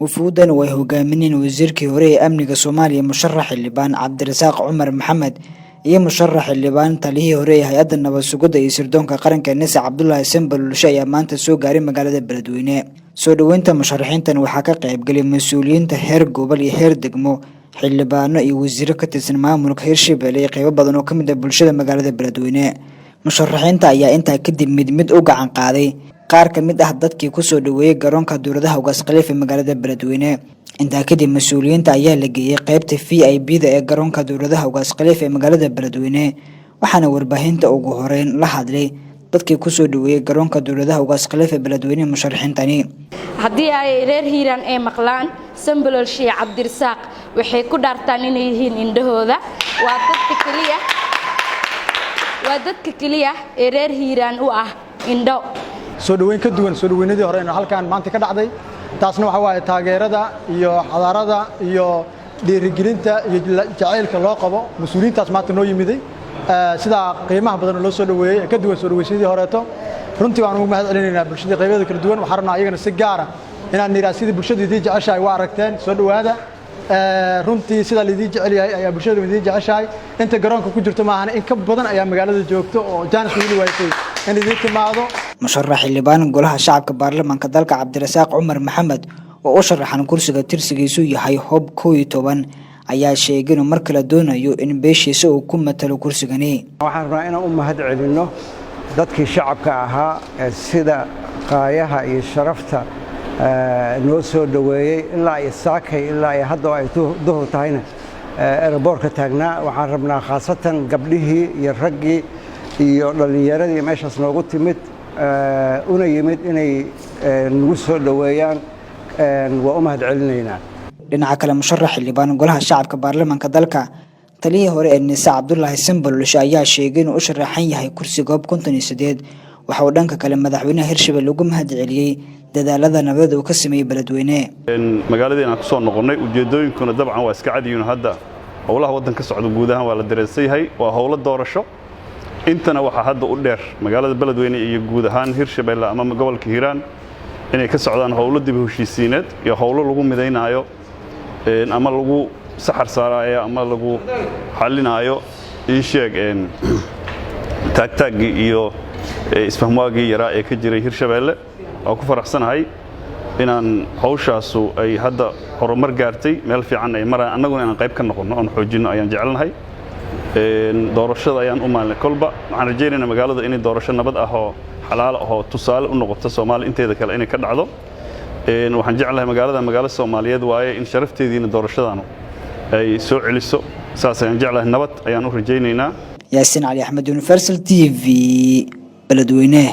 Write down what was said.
وفودن وهجامين وزيركي هوري أمني كصوماليا مشرح اللبان عبد الرزاق عمر محمد iyo musharax Liban taliyay hore hay'adda nabad sugidda iyo sirdoonka qaranka Nisa Cabdullaahi Sembal shay maanta soo gaaray magaalada Beledweyne soo dhaweynta musharaxiintan waxa ka qayb galay mas'uuliyiinta heer gobol iyo heer degmo xildhibaano iyo wasiiro ka tirsan maamulka Hirshabelle iyo qaybo badan oo kamid ah bulshada magaalada Beledweyne musharaxiinta ayaa inta kadib mid u gacan qaaday qaar kamid ah dadkii ku soo dhaweeyay garoonka dowladaha ugaas khalifa magaalada Beledweyne inta kadib mas'uuliyiinta ayaa la geeyay qaybta VIP-da ee garoonka dowladaha ugaas khalifa magaalada Beledweyne waxaana warbaahinta ugu horeyn la hadlay dadkii ku soo dhaweeyay garoonka dowladaha ugaas khalifa Beledweyne musharaxiintani haddii ay reer Hiiraan ay maqlaan Sembal Sheekh Cabdirasaaq waxay ku dhaartaan inay yihiin indhahooda waa dadka kaliya ee reer Hiiraan u ah indho soo dhaweyn ka duwan soo dhaweynadii hore halkaan maanta ka dhacday taasna waxa waaye taageerada iyo xadaarada iyo dhiirigelinta iyo jacaylka loo qabo mas'uuliyiintaas maanta noo yimiday sida qiimaha badan loo soo dhaweeyay ka duwan soo dhaweeyay horeeto runtii waan ugu mahad celinaynaa bulshada qaybadeeda kala duwan waxaan rabnaa iyagana si gaar ah inaan niraasida bulshada jeceshahay waa aragteen soo dhawaada runtii sida lidii jecel yahay ayaa bulshada lidii jeceshahay inta garoonka ku jirto maahan in ka badan ayaa magaalada joogto oo jaanis wili waysay in idin timaado musharax Liban golaha shacabka baarlamaanka dalka Cabdirasaaq Cumar Maxamed oo u sharaxan kursiga tirsigiisu yahay hoob 11 ayaa sheegay inuu markale doonayo in beeshiisa uu ku matalo kursigani waxaan rabaa inaan u mahad celino dadkii shacabka ahaa sida qaayaha iyo sharafta noo soo dhaweeyay ilaa ay saakay ilaa ay hadda ay duhur tahayna airportka taagnaa waxaan rabnaa khaasatan gabdhihii iyo raggii iyo dhalinyaradii meeshaas noogu timid una yimid inay nagu soo dhaweeyaan waa u mahad celinaynaa dhinaca kale musharax Liban golaha shacabka baarlamaanka dalka taliyay hore ee Nisa Cabdullaahi Sembal ayaa sheegay inuu u sharaxan yahay kursiga 58 waxa uu dhanka kale madaxweynaha Hirshabelle ugu mahad celiyay dadaalada nabadda uu ka sameeyay Beledweyne magaaladeenna ku soo noqonnay ujeedooyinkuna dabcan waa iska cadiyeen hadda howlaha wadanka socda guud ahaan waa la dareensay waa howlo doorasho intana waxa hadda u dheer magaalada Beledweyne iyo guud ahaan Hirshabelle ama gobolka Hiiraan inay ka socdaan howlo dib u heshiisiineed iyo howlo lagu mideynayo ama lagu saxar saarayo ama lagu xalinayo sheeg taagtaagi iyo isfahmaagii yaraa ee ka jiray Hirshabelle oo ku faraxsanahay inaan hawshaasu ay hadda horumar gaartay meel fiican ay maraan annaguna inaan qayb ka noqono oo xoojino ayaan jecelnahay doorashada ayaan u maalin kolba waxaan rajaynaynaa magaalada inay doorasho nabad ah oo xalaal ah oo tusaale u noqoto Soomaali inteeda kale inay ka dhacdo waxaan jeclahay magaalo Soomaaliyeed waaye in sharafteediina doorashadaanu ay soo celiso saas ayaan jeclahay nabad ayaan u rajaynaynaa Yaasin Ali Ahmed Universal TV Beledweyne